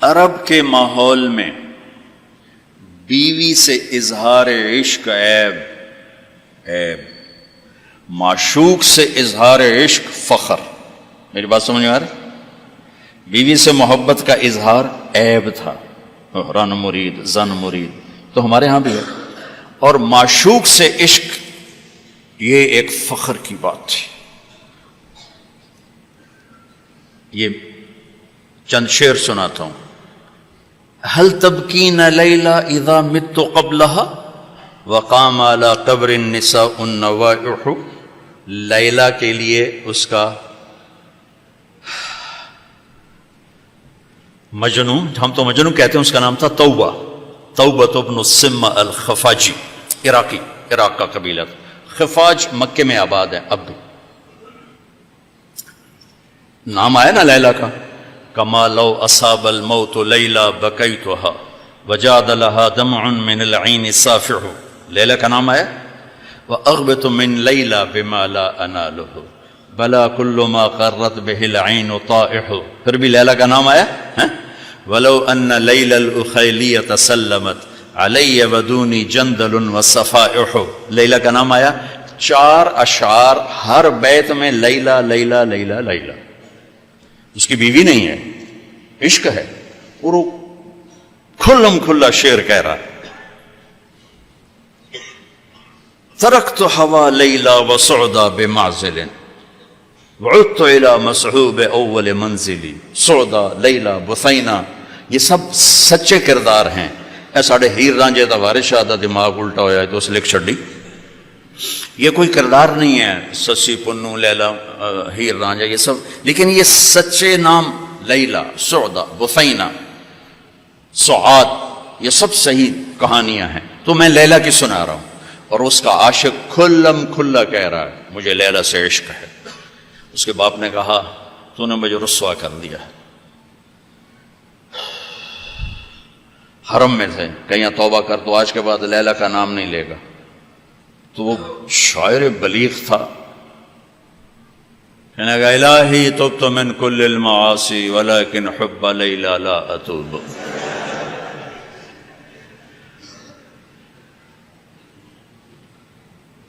عرب کے ماحول میں بیوی سے اظہار عشق عیب، معشوق سے اظہار عشق فخر۔ میری بات سمجھ میں آ رہی؟ بیوی سے محبت کا اظہار عیب تھا، رن مرید زن مرید، تو ہمارے ہاں بھی ہے، اور معشوق سے عشق یہ ایک فخر کی بات تھی۔ یہ چند شعر سناتا ہوں۔ هل تبکین لیلا اذا مت قبلها وقام على قبر النساء النوائح۔ لیلا کے لیے اس کا مجنون، ہم تو مجنون کہتے ہیں، اس کا نام تھا توبہ، توبۃ ابن السمہ الخفاجی، عراق کا قبیلہ تھا۔ خفاج مکے میں آباد ہے اب بھی، نام آیا نا لیلا کا۔ کما لو اصاب الموت لیلا بکیتها وجاد لها دمع من العین صافح، لیلا کا نام آیا۔ واغبط من لیلا بما لا اناله بلا كل ما قرت به العین طائح، پھر بھی لیلا کا نام آیا۔ ولو ان لیلا الاخیلیۃ سلمت علی ودونی جندل وصفائح، لیلا کا نام آیا۔ 4 اشعار ہر بیت میں لیلا لیلا لیلا لیلا، اس کی بیوی نہیں ہے، عشق ہے، اور وہ کھلم کھلا شعر کہہ رہا ہے۔ ترکت ہوا لیلا وسعدا بمعزل وعدت الى مسحوب اول منزلی، سعدا لیلا بثینا، یہ سب سچے کردار ہیں۔ اے ساڑھے ہیر رانجے دا وارث شاہ دا دماغ الٹا ہویا ہے تو اس لکھ چھڑی، یہ کوئی کردار نہیں ہے، سسی پنو لیلا ہیر رانجا یہ سب، لیکن یہ سچے نام لیلا، سعدا، بثینا، سعاد، یہ سب صحیح کہانیاں ہیں۔ تو میں لیلا کی سنا رہا ہوں، اور اس کا عاشق کھلم کھلا کہہ رہا ہے مجھے لیلا سے عشق ہے۔ اس کے باپ نے کہا تو نے مجھے رسوا کر دیا۔ حرم میں تھے، کہیں توبہ کر تو آج کے بعد لیلا کا نام نہیں لے گا۔ تو وہ شاعر بلیغ تھا، کہنے گا الہی تبت من کل المعاصی ولکن حب لیلا لا اتوب۔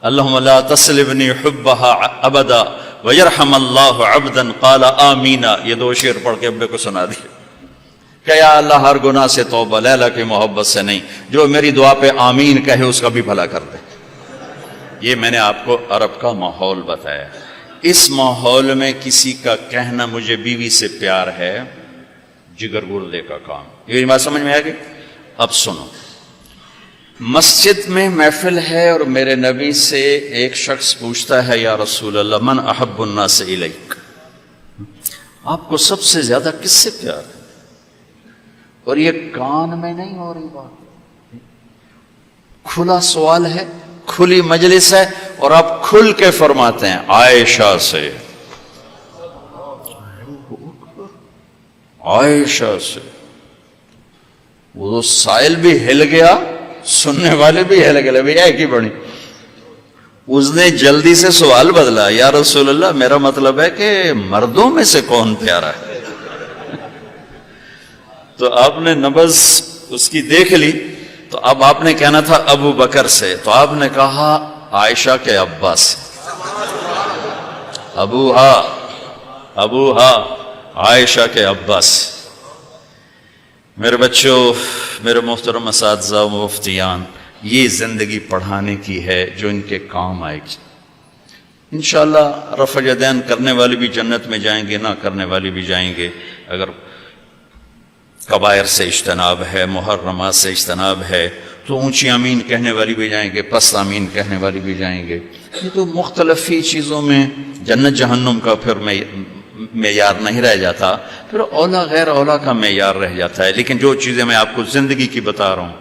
اللہم لا تسلبنی حبها ابدا ویرحم اللہ عبدا قال آمینا، یہ 2 شعر پڑھ کے ابے کو سنا دیا کہ یا اللہ ہر گناہ سے توبہ، لیلا کی محبت سے نہیں، جو میری دعا پہ آمین کہے اس کا بھی بھلا کر دے۔ یہ میں نے آپ کو عرب کا ماحول بتایا۔ اس ماحول میں کسی کا کہنا مجھے بیوی سے پیار ہے جگر گردے کا کام۔ یہ بات سمجھ میں آ گئی؟ اب سنو، مسجد میں محفل ہے اور میرے نبی سے ایک شخص پوچھتا ہے یا رسول اللہ من احب الناس الیک، آپ کو سب سے زیادہ کس سے پیار ہے؟ اور یہ کان میں نہیں ہو رہی بات، کھلا سوال ہے، کھلی مجلس ہے، اور آپ کھل کے فرماتے ہیں عائشہ سے، عائشہ سے۔ وہ سائل بھی ہل گیا، سننے والے بھی ہل گئے، بھئی ایک ہی بڑی۔ اس نے جلدی سے سوال بدلا، یا رسول اللہ میرا مطلب ہے کہ مردوں میں سے کون پیارا ہے؟ تو آپ نے نبض اس کی دیکھ لی، تو اب آپ نے کہنا تھا ابو بکر سے، تو آپ نے کہا عائشہ کے ابا سے، ابوہا عائشہ کے ابا سے۔ میرے بچوں، میرے محترم اساتذہ و مفتیان، یہ زندگی پڑھانے کی ہے جو ان کے کام آئے گی۔ انشاءاللہ رفع یدین کرنے والے بھی جنت میں جائیں گے، نہ کرنے والے بھی جائیں گے، اگر کبائر سے اجتناب ہے، محرمات سے اجتناب ہے، تو اونچی آمین کہنے والی بھی جائیں گے، پس آمین کہنے والی بھی جائیں گے۔ یہ تو مختلف ہی چیزوں میں جنت جہنم کا پھر معیار نہیں رہ جاتا، پھر اولا غیر اولا کا معیار رہ جاتا ہے۔ لیکن جو چیزیں میں آپ کو زندگی کی بتا رہا ہوں،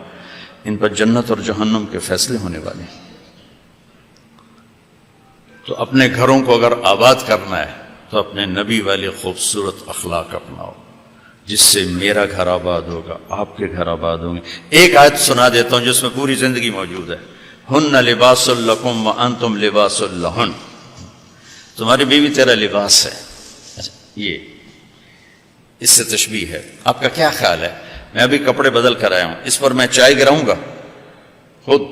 ان پر جنت اور جہنم کے فیصلے ہونے والے ہیں۔ تو اپنے گھروں کو اگر آباد کرنا ہے تو اپنے نبی والے خوبصورت اخلاق اپناؤ، جس سے میرا گھر آباد ہوگا، آپ کے گھر آباد ہوں گے۔ ایک آیت سنا دیتا ہوں جس میں پوری زندگی موجود ہے۔ ہن لباس لکم وانتم لباس لہن، تمہاری بیوی تیرا لباس ہے۔ یہ اس سے تشبیہ ہے. آپ کا کیا خیال ہے؟ میں ابھی کپڑے بدل کر آیا ہوں، اس پر میں چائے گراؤں گا؟ خود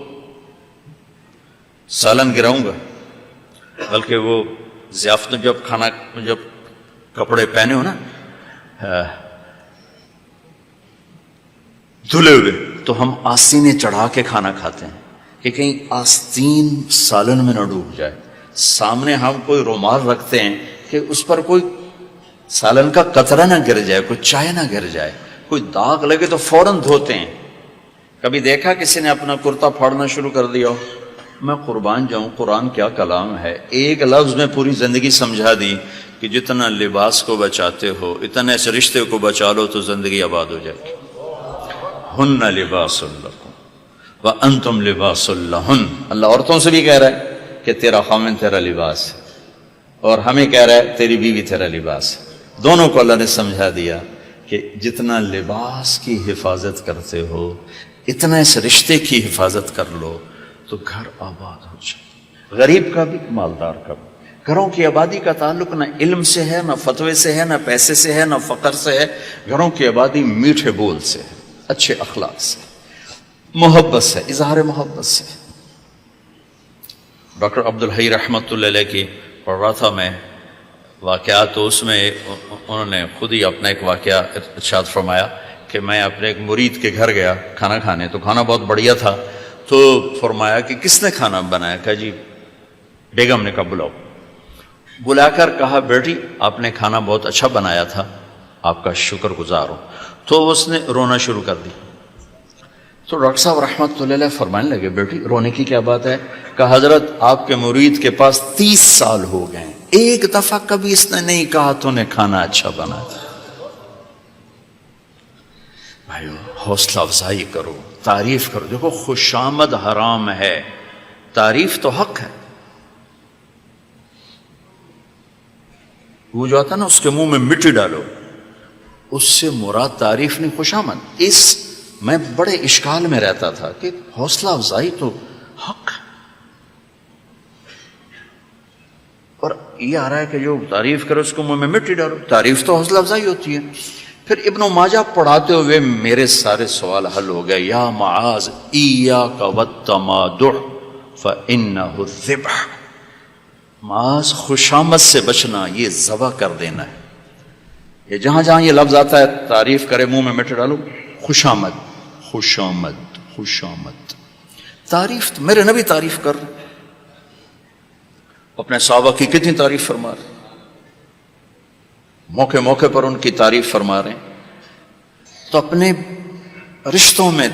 سالن گراؤں گا؟ بلکہ وہ ضیافت میں جب کپڑے پہنے ہو نا دھلے ہوئے، تو ہم آستینیں چڑھا کے کھانا کھاتے ہیں کہ کہیں آستین سالن میں نہ ڈوب جائے. سامنے ہم کوئی رومال رکھتے ہیں کہ اس پر کوئی سالن کا قطرہ نہ گر جائے، کوئی چائے نہ گر جائے، کوئی داغ لگے تو فوراً دھوتے ہیں. کبھی دیکھا کسی نے اپنا کرتا پھاڑنا شروع کر دیا ہو؟ میں قربان جاؤں، قرآن کیا کلام ہے. ایک لفظ میں پوری زندگی سمجھا دی کہ جتنا لباس کو بچاتے ہو اتنا اس رشتے کو بچا لو تو زندگی آباد ہو جائے گی. ہن لباس لکم وانتم لباس لہن. اللہ عورتوں سے بھی کہہ رہا ہے کہ تیرا خامن تیرا لباس ہے، اور ہمیں کہہ رہا ہے تیری بیوی تیرا لباس ہے. دونوں کو اللہ نے سمجھا دیا کہ جتنا لباس کی حفاظت کرتے ہو اتنا اس رشتے کی حفاظت کر لو تو گھر آباد ہو جائے. غریب کا بھی مالدار کا بھی. گھروں کی آبادی کا تعلق نہ علم سے ہے، نہ فتوے سے ہے، نہ پیسے سے ہے، نہ فقر سے ہے. گھروں کی آبادی میٹھے بول سے ہے، اچھے اخلاق سے، محبت سے، اظہار محبت سے. ڈاکٹر عبدالحی رحمۃ اللہ علیہ کی پڑھ رہا تھا میں واقعات، تو اس میں انہوں نے خود ہی اپنا ایک واقعہ ارشاد فرمایا کہ میں اپنے ایک مرید کے گھر گیا کھانا کھانے، تو کھانا بہت بڑھیا تھا. تو فرمایا کہ کس نے کھانا بنایا؟ کہا جی بیگم نے. کہا بلاؤ. بلا کر کہا بیٹی آپ نے کھانا بہت اچھا بنایا تھا، آپ کا شکر گزار ہوں. تو اس نے رونا شروع کر دی. تو ڈاکٹر صاحب رحمۃ اللہ علیہ فرمانے لگے بیٹی رونے کی کیا بات ہے؟ کہا حضرت آپ کے مرید کے پاس 30 سال ہو گئے، ایک دفعہ کبھی اس نے نہیں کہا تو نے کھانا اچھا بنایا. بھائیو حوصلہ افزائی کرو، تعریف کرو. دیکھو خوشامد حرام ہے، تعریف تو حق ہے. وہ جو آتا نا اس کے منہ میں مٹی ڈالو، اس سے مراد تعریف نہیں خوشامد. میں بڑے اشکال میں رہتا تھا کہ حوصلہ افزائی تو حق ہے، اور یہ آ رہا ہے کہ جو تعریف کرو اس کو منہ میں مٹی ڈالو. تعریف تو حوصلہ افزائی ہوتی ہے. پھر ابن ماجہ پڑھاتے ہوئے میرے سارے سوال حل ہو گئے. یا معاذ ایاک والتمادع فإنہ الذبح. معاذ خوشامد سے بچنا، یہ ذبح کر دینا ہے. یہ جہاں جہاں یہ لفظ آتا ہے تعریف کرے منہ میں مٹی ڈالو، خوشامد خوشامد خوشامد. تعریف تو میرے نبی تعریف کر رہے، اپنے صحابہ کی کتنی تعریف فرما رہے، موقع موقع پر ان کی تعریف فرما رہے ہیں. تو اپنے رشتوں میں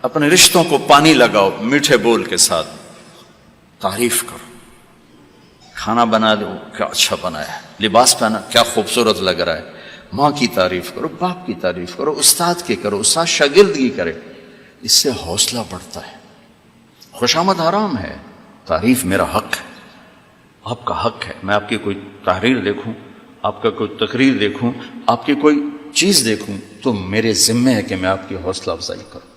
اپنے رشتوں کو پانی لگاؤ، میٹھے بول کے ساتھ تعریف کرو. کھانا بنا دو کیا اچھا بنایا ہے، لباس پہنا کیا خوبصورت لگ رہا ہے. ماں کی تعریف کرو، باپ کی تعریف کرو، استاد کی کرو، استاد شاگرد کی کرے. اس سے حوصلہ بڑھتا ہے. خوشامد حرام ہے، تعریف میرا حق ہے، آپ کا حق ہے. میں آپ کی کوئی تحریر دیکھوں، آپ کا کوئی تقریر دیکھوں، آپ کی کوئی چیز دیکھوں تو میرے ذمہ ہے کہ میں آپ کی حوصلہ افزائی کروں.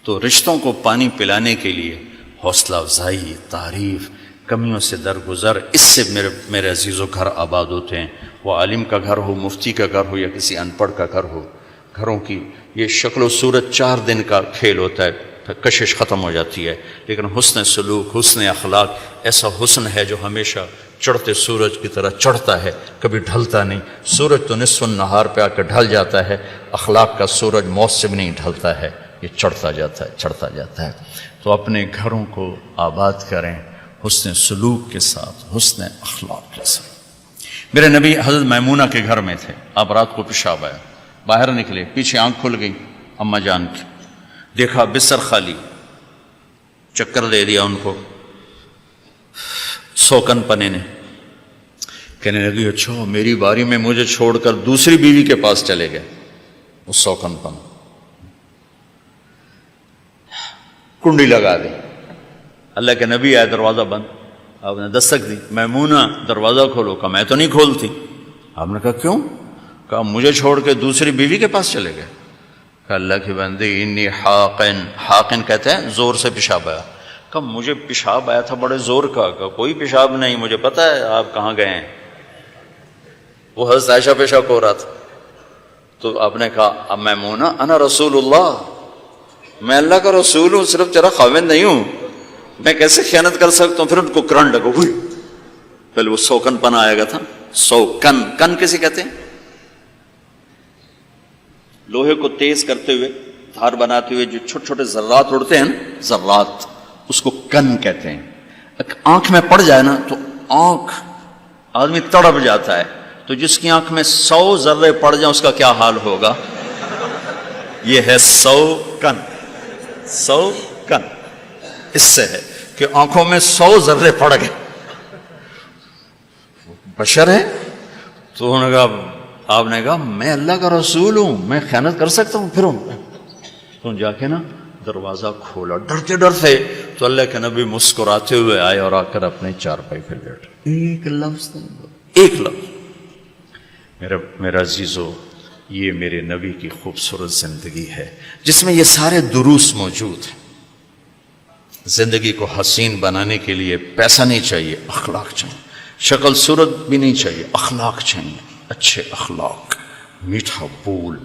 تو رشتوں کو پانی پلانے کے لیے حوصلہ افزائی، تعریف، کمیوں سے درگزر، اس سے میرے عزیزوں گھر آباد ہوتے ہیں. وہ عالم کا گھر ہو، مفتی کا گھر ہو، یا کسی ان پڑھ کا گھر ہو. گھروں کی یہ شکل و صورت 4 دن کا کھیل ہوتا ہے، پھر کشش ختم ہو جاتی ہے. لیکن حسن سلوک، حسن اخلاق ایسا حسن ہے جو ہمیشہ چڑھتے سورج کی طرح چڑھتا ہے، کبھی ڈھلتا نہیں. سورج تو نصف النہار پہ آ کے ڈھل جاتا ہے، اخلاق کا سورج موسم نہیں ڈھلتا ہے، یہ چڑھتا جاتا ہے چڑھتا جاتا ہے. تو اپنے گھروں کو آباد کریں حسن سلوک کے ساتھ، حسن اخلاق کے ساتھ. میرے نبی حضرت میمونہ کے گھر میں تھے. اب رات کو پیشاب آیا، باہر نکلے، پیچھے آنکھ کھل گئی اماں جان کی، دیکھا بستر خالی، چکر دے دیا ان کو. سوکن پنے نے کہنے لگی اچھا میری باری میں مجھے چھوڑ کر دوسری بیوی کے پاس چلے گئے. اس سوکن پن کنڈی لگا دی. اللہ کے نبی آئے، دروازہ بند. آپ نے دستک دی، میمونہ دروازہ کھولو. کہا میں تو نہیں کھولتی. آپ نے کہا کیوں؟ کہا مجھے چھوڑ کے دوسری بیوی کے پاس چلے گئے. کہا اللہ کی بندی انی حاقن، حاقن کہتے ہیں زور سے پیشاب آیا. کہا مجھے پیشاب آیا تھا بڑے زور کا. کہا کوئی پیشاب نہیں، مجھے پتا ہے آپ کہاں گئے ہیں. وہ حضرت عائشہ پیشاب ہو رہا تھا. تو آپ نے کہا اب میمونہ انا رسول اللہ، میں اللہ کا رسول ہوں، صرف تیرا خاوند نہیں ہوں، میں کیسے خیانت کر سکتا ہوں؟ پھر ان کو کرنٹ لگا، ہوئی پہلے وہ سوکن پن آئے گا تھا، سوکن، کن کسے کہتے ہیں؟ لوہے کو تیز کرتے ہوئے، دھار بناتے ہوئے جو چھوٹے چھوٹے ذرات اڑتے ہیں نا، ذرات، اس کو کن کہتے ہیں۔ آنکھ میں پڑ جائے نا تو آنکھ آدمی تڑپ جاتا ہے، تو جس کی آنکھ میں 100 ذرے پڑ جائیں اس کا کیا حال ہوگا؟ یہ ہے 100 کن، 100 کن، اس سے ہے کہ آنکھوں میں 100 ذرے پڑ گئے، بشر ہے۔ تو انہوں نے کہا، آپ نے کہا میں اللہ کا رسول ہوں، میں خیانت کر سکتا ہوں؟ پھر تو جا کے نا دروازہ کھولا، ڈرتے ڈرتے، تو اللہ کے نبی مسکراتے ہوئے آئے اور آ کر اپنے چارپائی پہ بیٹھے، ایک لفظ نہیں، ایک لفظ۔ میرا عزیزو، یہ میرے نبی کی خوبصورت زندگی ہے جس میں یہ سارے دروس موجود ہیں۔ زندگی کو حسین بنانے کے لیے پیسہ نہیں چاہیے، اخلاق چاہیے، شکل صورت بھی نہیں چاہیے، اخلاق چاہیے، اچھے اخلاق، میٹھا بول،